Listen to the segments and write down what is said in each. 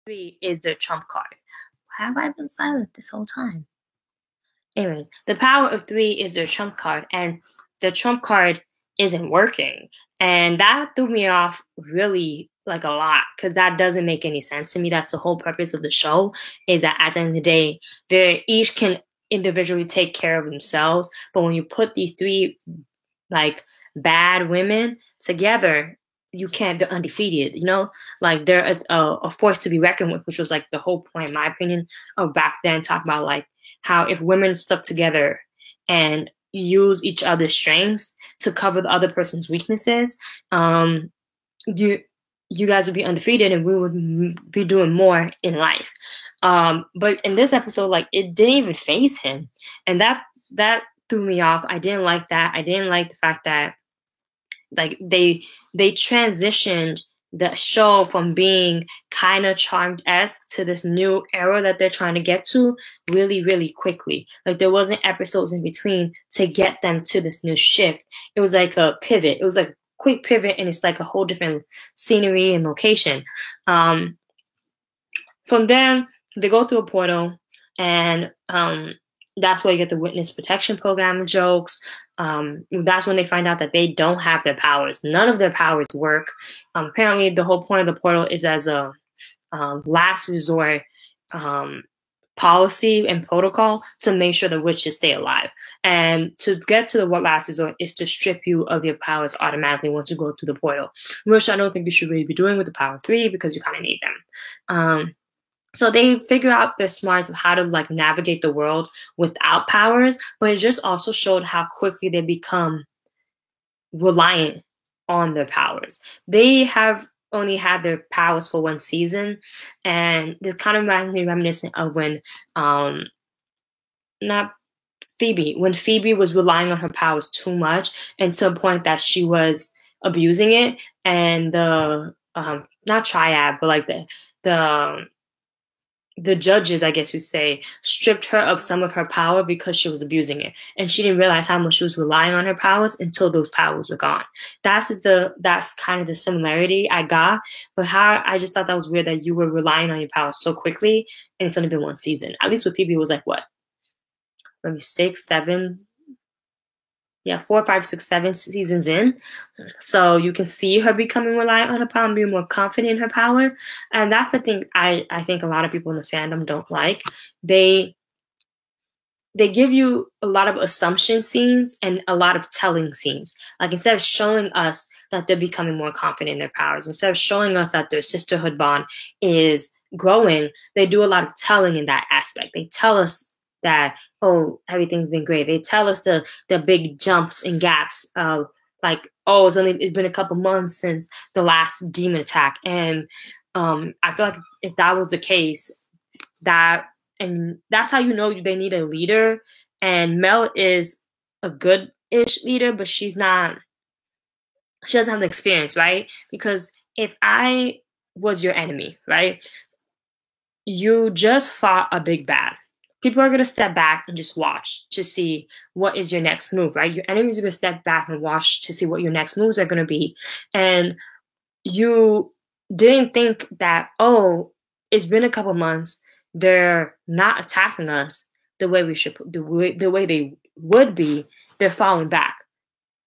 three is their trump card. Have I been silent this whole time? Anyways, the power of three is their trump card, and the trump card isn't working. And that threw me off really like a lot because that doesn't make any sense to me. That's the whole purpose of the show, is that at the end of the day, they each can individually take care of themselves. But when you put these three like bad women together, you can't, they're undefeated, like they're a force to be reckoned with, which was like the whole point, in my opinion, of back then, talking about like how if women stuck together and use each other's strengths to cover the other person's weaknesses, you guys would be undefeated and we would be doing more in life. But in this episode, like, it didn't even phase him, and that threw me off. I didn't like that. I didn't like the fact that like they transitioned the show from being kind of Charmed-esque to this new era that they're trying to get to really, really quickly. Like, there wasn't episodes in between to get them to this new shift. It was like a pivot. It was like a quick pivot, and it's like a whole different scenery and location. From then, they go through a portal, and that's where you get the witness protection program jokes. That's when they find out that they don't have their powers. None of their powers work. Apparently, the whole point of the portal is as a last resort policy and protocol to make sure the witches stay alive. And to get to the last resort is to strip you of your powers automatically once you go through the portal, which I don't think you should really be doing with the power 3 because you kind of need them. So they figure out their smarts of how to like navigate the world without powers, but it just also showed how quickly they become reliant on their powers. They have only had their powers for one season, and this kind of reminds me reminiscent of when when Phoebe was relying on her powers too much, and to a point that she was abusing it, and the not triad, but like the judges, I guess you'd say, stripped her of some of her power because she was abusing it. And she didn't realize how much she was relying on her powers until those powers were gone. That's kind of the similarity I got. But how I just thought that was weird that you were relying on your powers so quickly and it's only been one season. At least with Phoebe, it was like, what? Maybe 6, 7... 4, 5, 6, 7 seasons in. So you can see her becoming reliant on her power and being more confident in her power. And that's the thing I think a lot of people in the fandom don't like. They give you a lot of assumption scenes and a lot of telling scenes. Like, instead of showing us that they're becoming more confident in their powers, instead of showing us that their sisterhood bond is growing, they do a lot of telling in that aspect. They tell us that, oh, everything's been great. They tell us the big jumps and gaps of like, oh, it's been a couple months since the last demon attack. And I feel like if that was the case, and that's how you know they need a leader. And Mel is a good-ish leader, but she doesn't have the experience, right? Because if I was your enemy, right, you just fought a big bad. People are going to step back and just watch to see what is your next move, right? Your enemies are going to step back and watch to see what your next moves are going to be. And you didn't think that, oh, it's been a couple months, they're not attacking us the way the way they would be, they're falling back.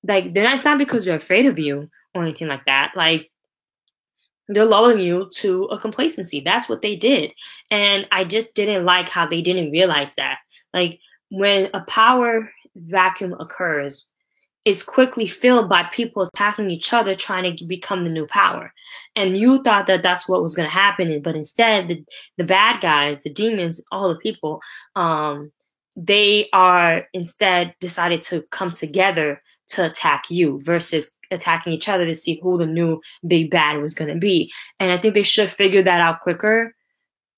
Like, it's not because they're afraid of you or anything like that. Like, they're lulling you to a complacency. That's what they did. And I just didn't like how they didn't realize that. Like, when a power vacuum occurs, it's quickly filled by people attacking each other, trying to become the new power. And you thought that that's what was going to happen. But instead, the bad guys, the demons, all the people, they are instead decided to come together to attack you versus attacking each other to see who the new big bad was going to be. And I think they should figure that out quicker,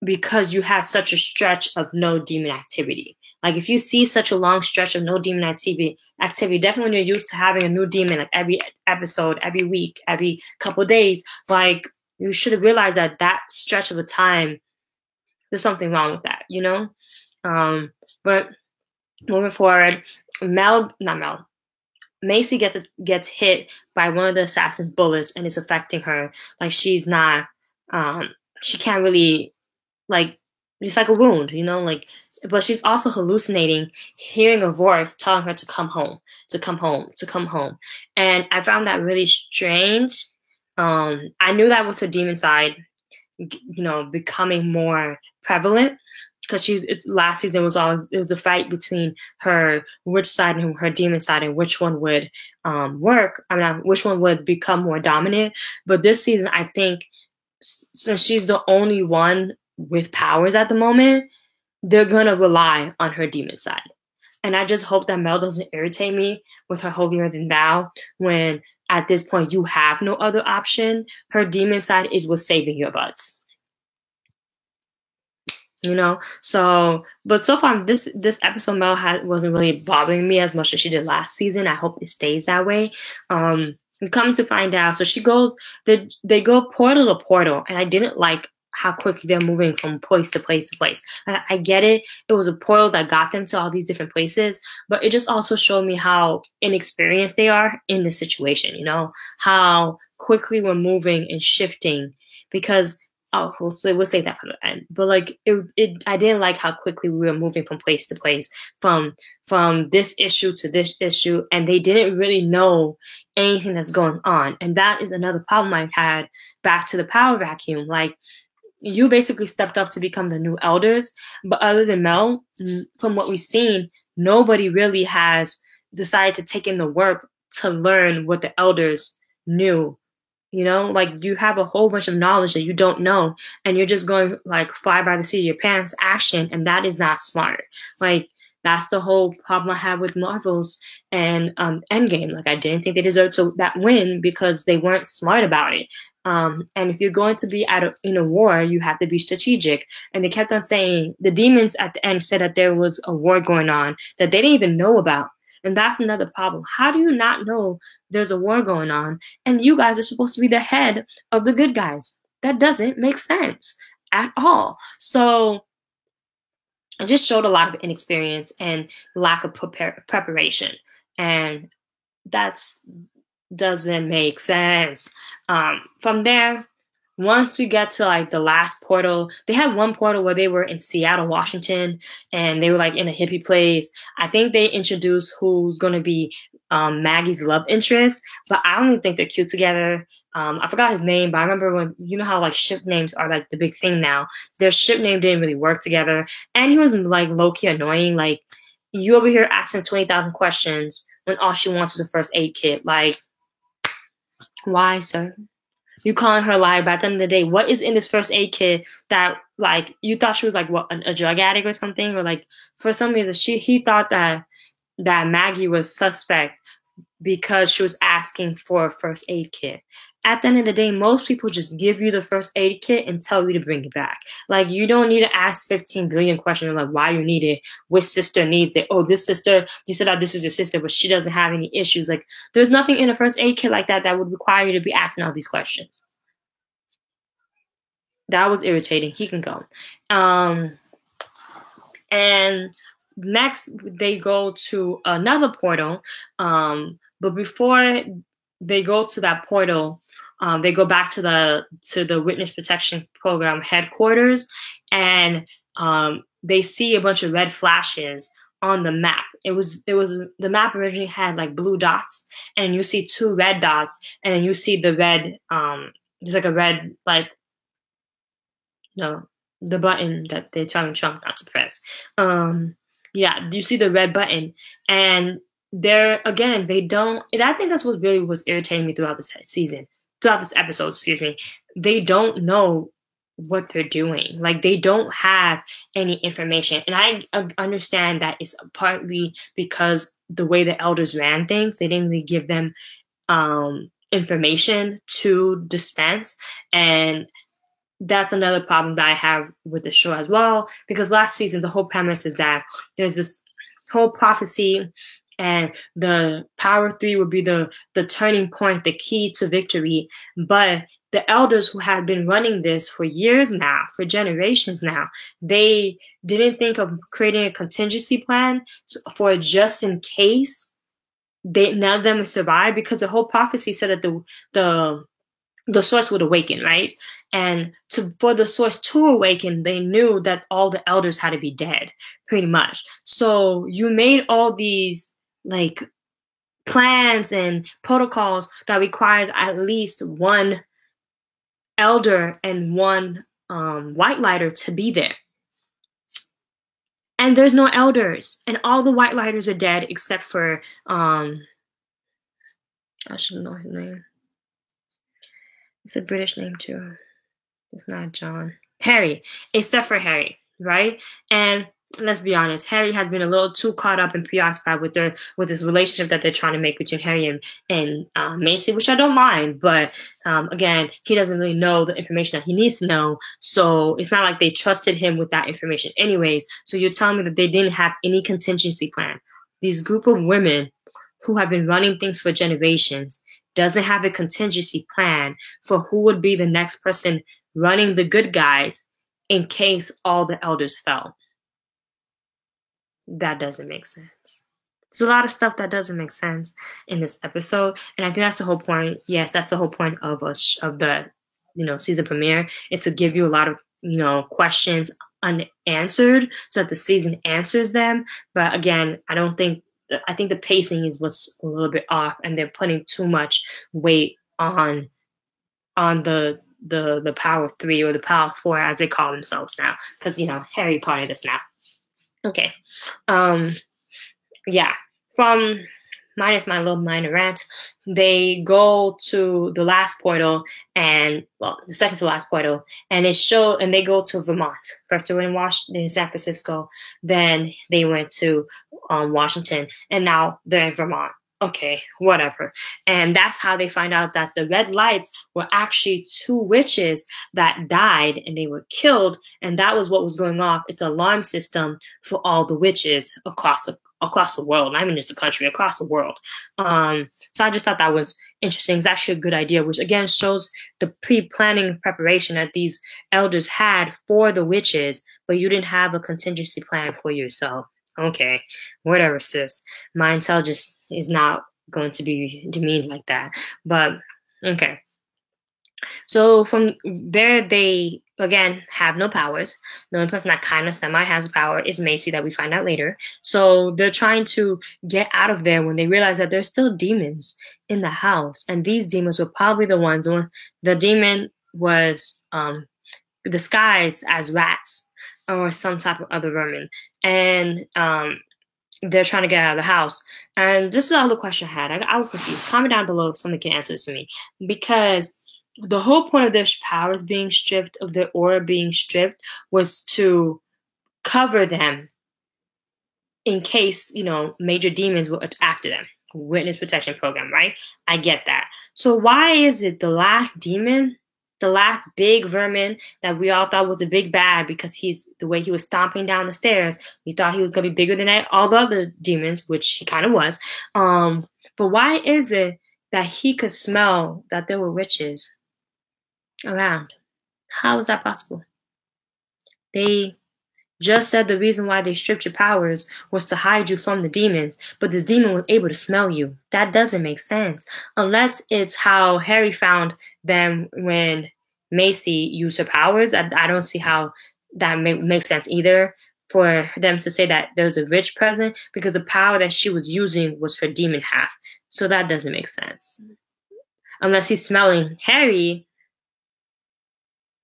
because you have such a stretch of no demon activity. Like, if you see such a long stretch of no demon activity, definitely when you're used to having a new demon like every episode, every week, every couple days, like, you should have realized that stretch of a time, there's something wrong with that, But moving forward, Macy gets hit by one of the assassin's bullets and it's affecting her. Like, she's not she can't really, like, it's like a wound, like, but she's also hallucinating, hearing a voice telling her to come home, to come home, to come home. And I found that really strange. I knew that was her demon side, becoming more prevalent, because last season was always, it was a fight between her witch side and her demon side, and which one would work. I mean, which one would become more dominant. But this season, I think, since she's the only one with powers at the moment, they're gonna rely on her demon side. And I just hope that Mel doesn't irritate me with her holier than thou, when at this point you have no other option. Her demon side is what's saving your butts. So, but so far this episode, Mel wasn't really bothering me as much as she did last season. I hope it stays that way. Come to find out, so she goes, they go portal to portal, and I didn't like how quickly they're moving from place to place to place. I get it. It was a portal that got them to all these different places, but it just also showed me how inexperienced they are in this situation, how quickly we're moving and shifting, because we'll say that for the end. But like I didn't like how quickly we were moving from place to place, from this issue to this issue, and they didn't really know anything that's going on. And that is another problem I had back to the power vacuum. Like, you basically stepped up to become the new elders, but other than Mel, from what we've seen, nobody really has decided to take in the work to learn what the elders knew. Like, you have a whole bunch of knowledge that you don't know, and you're just going like fly by the seat of your pants action, and that is not smart. Like, that's the whole problem I have with Marvels and Endgame. Like, I didn't think they deserved that win because they weren't smart about it. And if you're going to be in a war, you have to be strategic. And they kept on saying, the demons at the end said that there was a war going on that they didn't even know about. And that's another problem. How do you not know there's a war going on, and you guys are supposed to be the head of the good guys? That doesn't make sense at all. So it just showed a lot of inexperience and lack of preparation. And that doesn't make sense. From there, once we get to like the last portal, they had one portal where they were in Seattle, Washington, and they were like in a hippie place. I think they introduced who's going to be Maggie's love interest, but I don't even think they're cute together. I forgot his name, but I remember when, how like ship names are like the big thing now. Their ship name didn't really work together, and he was like low-key annoying. Like, you over here asking 20,000 questions when all she wants is a first aid kit. Like, why, sir? You calling her a liar, but at the end of the day, what is in this first aid kit that, like, you thought she was like what, a drug addict or something? Or like, for some reason he thought that Maggie was suspect because she was asking for a first aid kit. At the end of the day, most people just give you the first aid kit and tell you to bring it back. Like, you don't need to ask 15 billion questions like why you need it, which sister needs it. Oh, this sister, you said that this is your sister, but she doesn't have any issues. Like, there's nothing in a first aid kit like that would require you to be asking all these questions. That was irritating. He can go. And next, they go to another portal. But before they go to that portal, they go back to the Witness Protection Program headquarters, and they see a bunch of red flashes on the map. The map originally had like blue dots, and you see 2 red dots, and then you see the red. There's like a red, like, the button that they're telling Trump not to press. Yeah, you see the red button, and they don't. And I think that's what really was irritating me throughout this episode. Excuse me. They don't know what they're doing. Like, they don't have any information, and I understand that it's partly because the way the elders ran things, they didn't really give them information to dispense, and that's another problem that I have with the show as well, because last season, the whole premise is that there's this whole prophecy, and the Power 3 would be the turning point, the key to victory. But the elders who had been running this for years now, for generations now, they didn't think of creating a contingency plan for just in case none of them would survive, because the whole prophecy said that the source would awaken, right? And for the source to awaken, they knew that all the elders had to be dead, pretty much. So you made all these like plans and protocols that requires at least one elder and one white lighter to be there. And there's no elders, and all the white lighters are dead except for I should know his name. It's a British name too. It's not John. Harry, except for Harry, right? And let's be honest, Harry has been a little too caught up and preoccupied with this relationship that they're trying to make between Harry and Macy, which I don't mind. But again, he doesn't really know the information that he needs to know, so it's not like they trusted him with that information, anyways. So you're telling me that they didn't have any contingency plan? These group of women who have been running things for generations doesn't have a contingency plan for who would be the next person running the good guys in case all the elders fell. That doesn't make sense. There's a lot of stuff that doesn't make sense in this episode, and I think that's the whole point. Yes, that's the whole point of the season premiere, is to give you a lot of questions unanswered so that the season answers them. But again, I think the pacing is what's a little bit off, and they're putting too much weight on the Power 3 or the Power 4 as they call themselves now, because Harry part of this now. Okay. Yeah. From minus my little minor rant, they go to the last portal, and the second to last portal, and they go to Vermont. First they were in San Francisco, then they went to Washington, and now they're in Vermont. Okay, whatever. And that's how they find out that the red lights were actually 2 witches that died and they were killed, and that was what was going off. It's an alarm system for all the witches across the world. Not even just the country, across the world. So I just thought that was interesting. It's actually a good idea, which again shows the pre-planning preparation that these elders had for the witches, but you didn't have a contingency plan for yourself. Okay, whatever, sis. My intelligence is not going to be demeaned like that. But, okay. So from there, they, again, have no powers. The only person that kind of semi has power is Macy, that we find out later. So they're trying to get out of there when they realize that there's still demons in the house. And these demons were probably the ones when the demon was disguised as rats or some type of other vermin. And they're trying to get out of the house. And this is another question I had. I was confused. Comment down below if someone can answer this for me. Because the whole point of their powers being stripped, of their aura being stripped, was to cover them in case, major demons were after them. Witness protection program, right? I get that. So why is it the last demon, the last big vermin that we all thought was a big bad, because the way he was stomping down the stairs, we thought he was going to be bigger than all the other demons, which he kind of was. But why is it that he could smell that there were witches around? How is that possible? They just said the reason why they stripped your powers was to hide you from the demons, but this demon was able to smell you. That doesn't make sense. Unless it's how Harry found them when Macy used her powers. I don't see how that makes sense either, for them to say that there's a witch present, because the power that she was using was her demon half. So that doesn't make sense. Unless he's smelling Harry.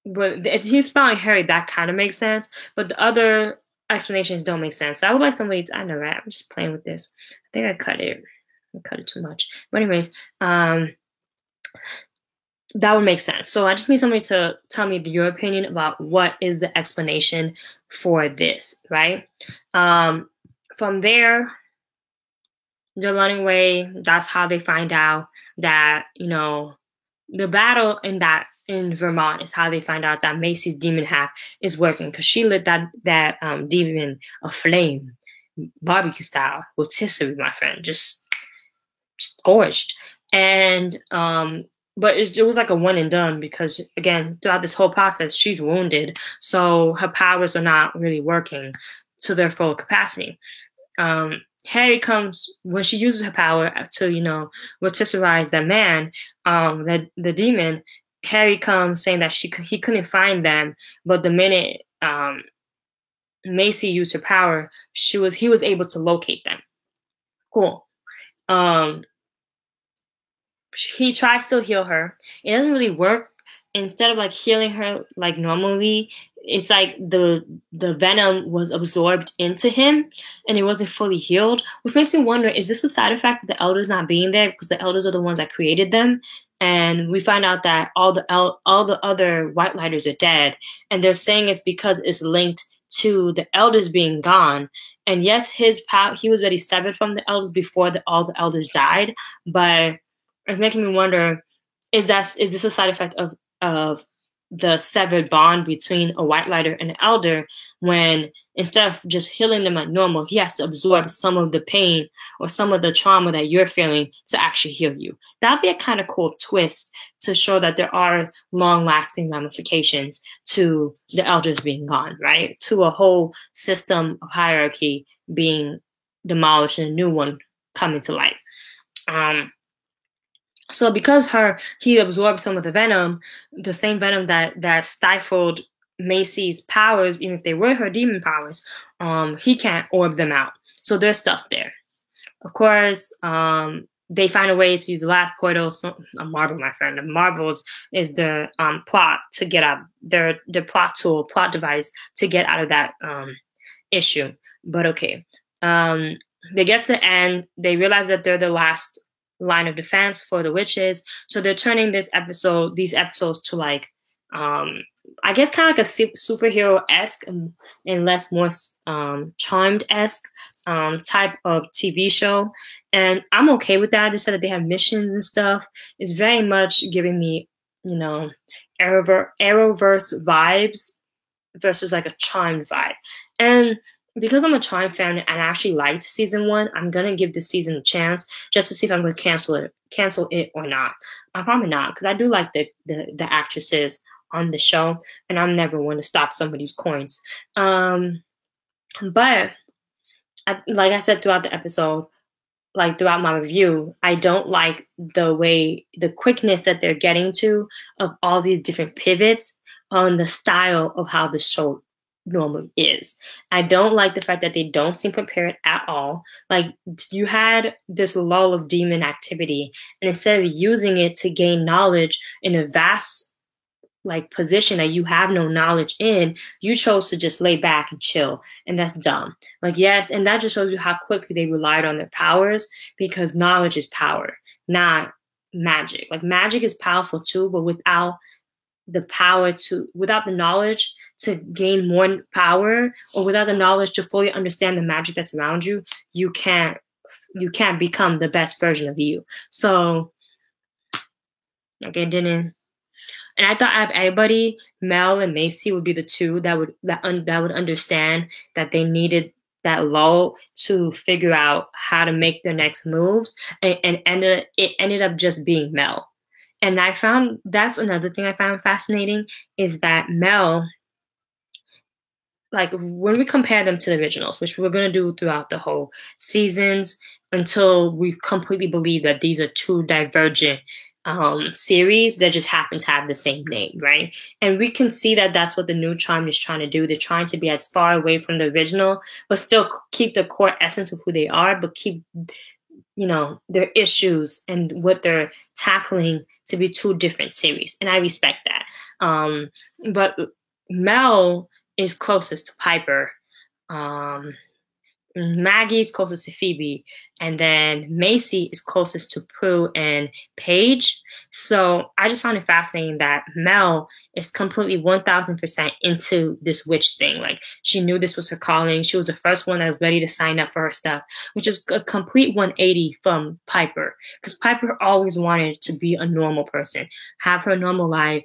But if he's smelling Harry, that kind of makes sense. But the other explanations don't make sense. So I would like somebody to, I know, right? I'm just playing with this. I think I cut it too much. But anyways, that would make sense. So I just need somebody to tell me your opinion about what is the explanation for this, right? From there, they're running away. That's how they find out that, the battle in Vermont is how they find out that Macy's demon half is working, because she lit that demon aflame, barbecue style, rotisserie, my friend, just scorched. And but it was like a one and done, because again, throughout this whole process, she's wounded, so her powers are not really working to their full capacity. Harry comes when she uses her power to, rotisserize that man, the demon. Harry comes saying that he couldn't find them, but the minute Macy used her power, he was able to locate them. Cool. Um, he tries to heal her. It doesn't really work. Instead of like healing her like normally, it's like the venom was absorbed into him and it wasn't fully healed, which makes me wonder, is this a side effect of the elders not being there, because the elders are the ones that created them? And we find out that all the other white lighters are dead, and they're saying it's because it's linked to the elders being gone. And yes, his power, he was already severed from the elders before all the elders died, but it's making me wonder, is this a side effect of the severed bond between a white lighter and an elder, when instead of just healing them like normal, he has to absorb some of the pain or some of the trauma that you're feeling to actually heal you? That'd be a kind of cool twist to show that there are long-lasting ramifications to the elders being gone, right? To a whole system of hierarchy being demolished and a new one coming to light. So because he absorbed some of the venom, the same venom that stifled Macy's powers, even if they were her demon powers, he can't orb them out. So there's stuff there. Of course, they find a way to use the last portal. A marble, my friend. The marbles is the plot to get out. The plot device to get out of that issue. But okay, they get to the end. They realize that they're the last line of defense for the witches, so they're turning these episodes to like I guess kind of like a superhero-esque and less more Charmed-esque type of TV show, and I'm okay with that. They said that they have missions and stuff. It's very much giving me, Arrowverse vibes versus like a Charmed vibe. And because I'm a Charmed fan and I actually liked season 1, I'm gonna give this season a chance just to see if I'm gonna cancel it or not. I'm probably not, because I do like the actresses on the show, and I'm never one to stop somebody's coins. But like I said throughout the episode, like throughout my review, I don't like the quickness that they're getting to of all these different pivots on the style of how the show normally is. I don't like the fact that they don't seem prepared at all. Like, you had this lull of demon activity, and instead of using it to gain knowledge in a vast like position that you have no knowledge in, you chose to just lay back and chill, and that's dumb. Like, yes, and that just shows you how quickly they relied on their powers, because knowledge is power, not magic. Like, magic is powerful too, but without the knowledge to gain more power, or without the knowledge to fully understand the magic that's around you, you can't become the best version of you. So, okay, didn't. And I thought out of everybody, Mel and Macy would be the two that would understand that they needed that lull to figure out how to make their next moves, and it ended up just being Mel. And that's another thing I found fascinating, is that Mel, like when we compare them to the originals, which we're going to do throughout the whole seasons until we completely believe that these are two divergent series that just happen to have the same name, right? And we can see that that's what the new Charmed is trying to do. They're trying to be as far away from the original, but still keep the core essence of who they are, but keep their issues and what they're tackling to be two different series. And I respect that. But Mel is closest to Piper. Maggie's closest to Phoebe, and then Macy is closest to Prue and Paige. So I just found it fascinating that Mel is completely 1000% into this witch thing. Like, she knew this was her calling. She was the first one that was ready to sign up for her stuff, which is a complete 180 from Piper, because Piper always wanted to be a normal person, have her normal life,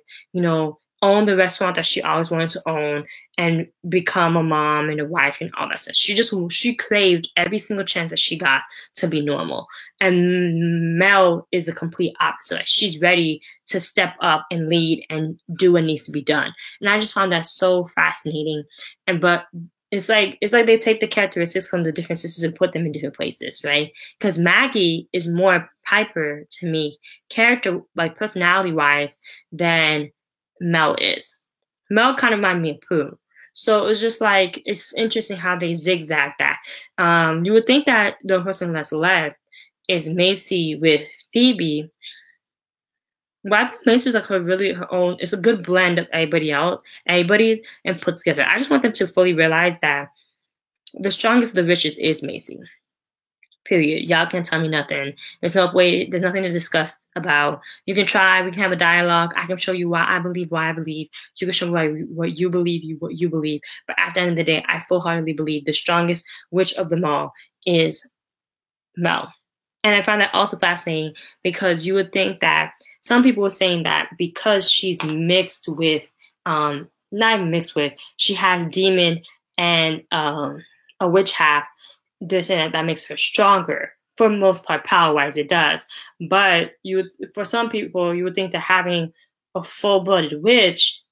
own the restaurant that she always wanted to own, and become a mom and a wife and all that stuff. She craved every single chance that she got to be normal. And Mel is the complete opposite. Like, she's ready to step up and lead and do what needs to be done. And I just found that so fascinating. But it's like they take the characteristics from the different sisters and put them in different places, right? Because Maggie is more Piper to me, character like personality wise, than Mel is. Mel kind of reminded me of Pooh. So it's just like it's interesting how they zigzag that. You would think that the person that's left is Macy with Phoebe, but I think Macy's like her own. It's a good blend of everybody, and put together. I just want them to fully realize that the strongest of the richest is Macy. Period. Y'all can't tell me nothing. There's no way. There's nothing to discuss about. You can try. We can have a dialogue. I can show you why I believe. Why I believe. You can show me what you believe. What you believe. But at the end of the day, I full heartedly believe the strongest witch of them all is Mel. And I find that also fascinating because you would think that some people were saying that because she's mixed with, not even mixed with, she has demon and a witch half. They're saying that that makes her stronger. For the most part, power-wise, it does. But for some people, you would think that having a full-blooded witch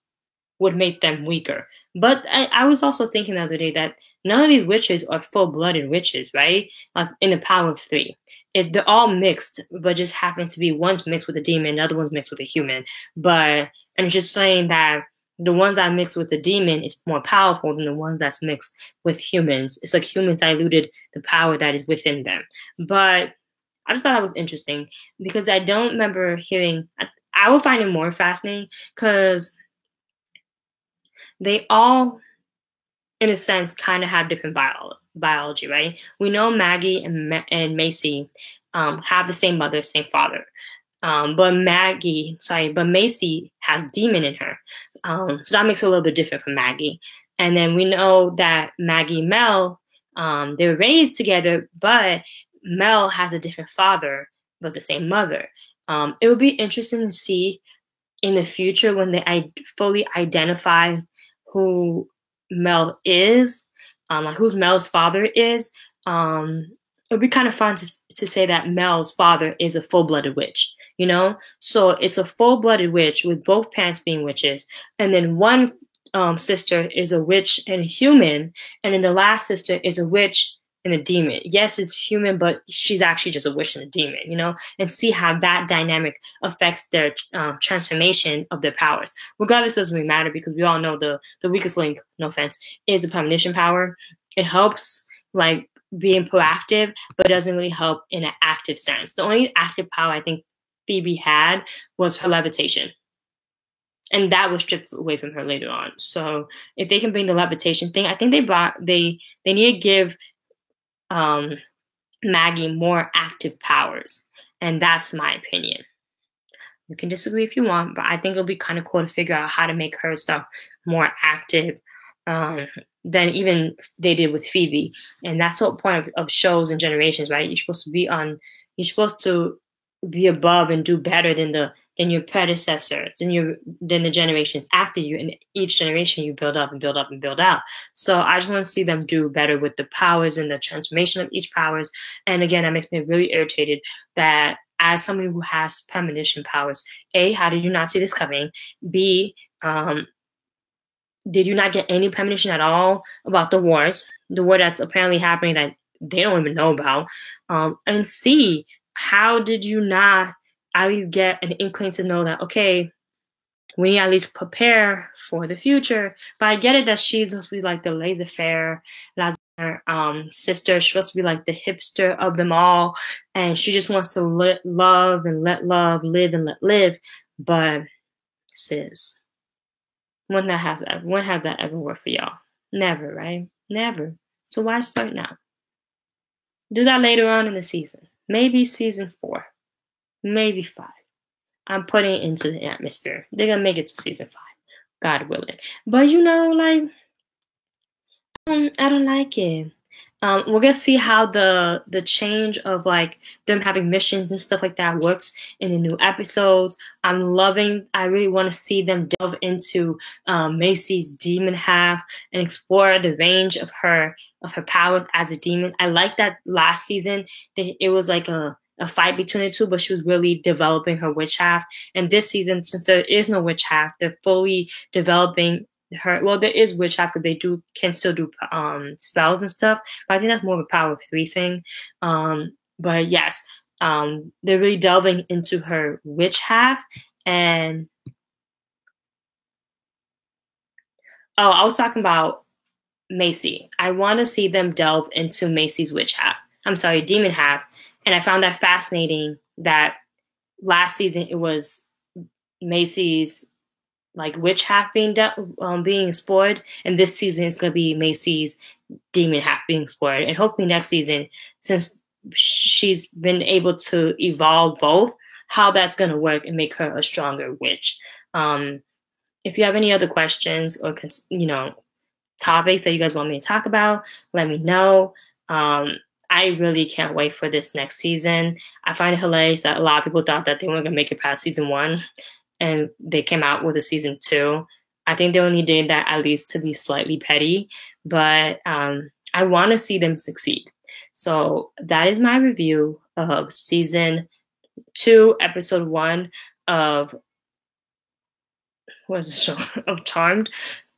would make them weaker. But I was also thinking the other day that none of these witches are full-blooded witches, right? Like in the Power of Three. They're all mixed, but just happen to be one's mixed with a demon, the other one's mixed with a human. And it's just saying that the ones that mixed with the demon is more powerful than the ones that's mixed with humans. It's like humans diluted the power that is within them. But I just thought that was interesting because I don't remember hearing. I would find it more fascinating because they all, in a sense, kind of have different biology, right? We know Maggie and Macy have the same mother, same father. But Macy has demon in her. So that makes it a little bit different from Maggie. And then we know that Maggie and Mel, they were raised together, but Mel has a different father, but the same mother. It would be interesting to see in the future when they fully identify who Mel is, like who Mel's father is. It would be kind of fun to say that Mel's father is a full-blooded witch. You know, so it's a full-blooded witch with both parents being witches, and then one sister is a witch and a human, and then the last sister is a witch and a demon. Yes, it's human, but she's actually just a witch and a demon. You know, and see how that dynamic affects their transformation of their powers. Regardless, it doesn't really matter because we all know the weakest link, no offense, is a premonition power. It helps like being proactive, but doesn't really help in an active sense. The only active power I think Phoebe had was her levitation. And that was stripped away from her later on. So if they can bring the levitation thing, I think they need to give Maggie more active powers. And that's my opinion. You can disagree if you want, but I think it'll be kind of cool to figure out how to make her stuff more active than even they did with Phoebe. And that's the whole point of shows and generations, right? You're supposed to be above and do better than your predecessors, than the generations after you. And each generation you build up and build up and build out. So I just want to see them do better with the powers and the transformation of each powers. And again, that makes me really irritated that as somebody who has premonition powers, A, how did you not see this coming? B, did you not get any premonition at all about the war that's apparently happening that they don't even know about? And C, how did you not at least get an inkling to know that, okay, we need to at least prepare for the future? But I get it that she's supposed to be like the laissez-faire sister. She's supposed to be like the hipster of them all. And she just wants to love and let love live and let live. But sis, when has that ever worked for y'all? Never, right? Never. So why start now? Do that later on in the season. Maybe season 4. Maybe 5. I'm putting it into the atmosphere. They're going to make it to season 5. God willing. But like, I don't like it. We're going to see how the change of like them having missions and stuff like that works in the new episodes. I really want to see them delve into Macy's demon half and explore the range of her powers as a demon. I like that last season it was like a fight between the two, but she was really developing her witch half. And this season, since there is no witch half, they're fully developing her. Well, there is witchcraft because they can still do spells and stuff, but I think that's more of a power of 3 thing. But yes, they're really delving into her witch half. And I was talking about Macy. I want to see them delve into Macy's witch half. I'm sorry, demon half. And I found that fascinating that last season it was Macy's like witch half being explored, and this season it's going to be Macy's demon half being explored. And hopefully next season, since she's been able to evolve both, how that's going to work and make her a stronger witch. If you have any other questions or topics that you guys want me to talk about, let me know. I really can't wait for this next season. I find it hilarious that a lot of people thought that they weren't going to make it past season 1, and they came out with a season 2. I think they only did that at least to be slightly petty, but I want to see them succeed. So that is my review of season 2, episode 1 of what is the show of Charmed.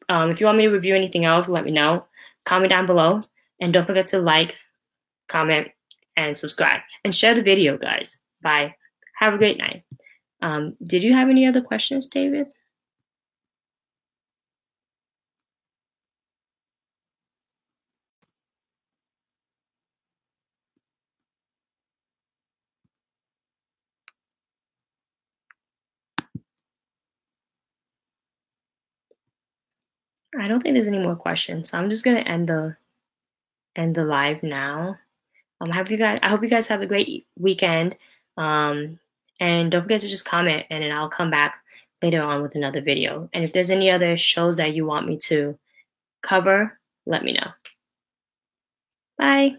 If you want me to review anything else, let me know. Comment down below, and don't forget to like, comment, and subscribe, and share the video, guys. Bye. Have a great night. Did you have any other questions, David? I don't think there's any more questions, so I'm just gonna end the live now. I hope you guys have a great weekend. And don't forget to just comment, and then I'll come back later on with another video. And if there's any other shows that you want me to cover, let me know. Bye.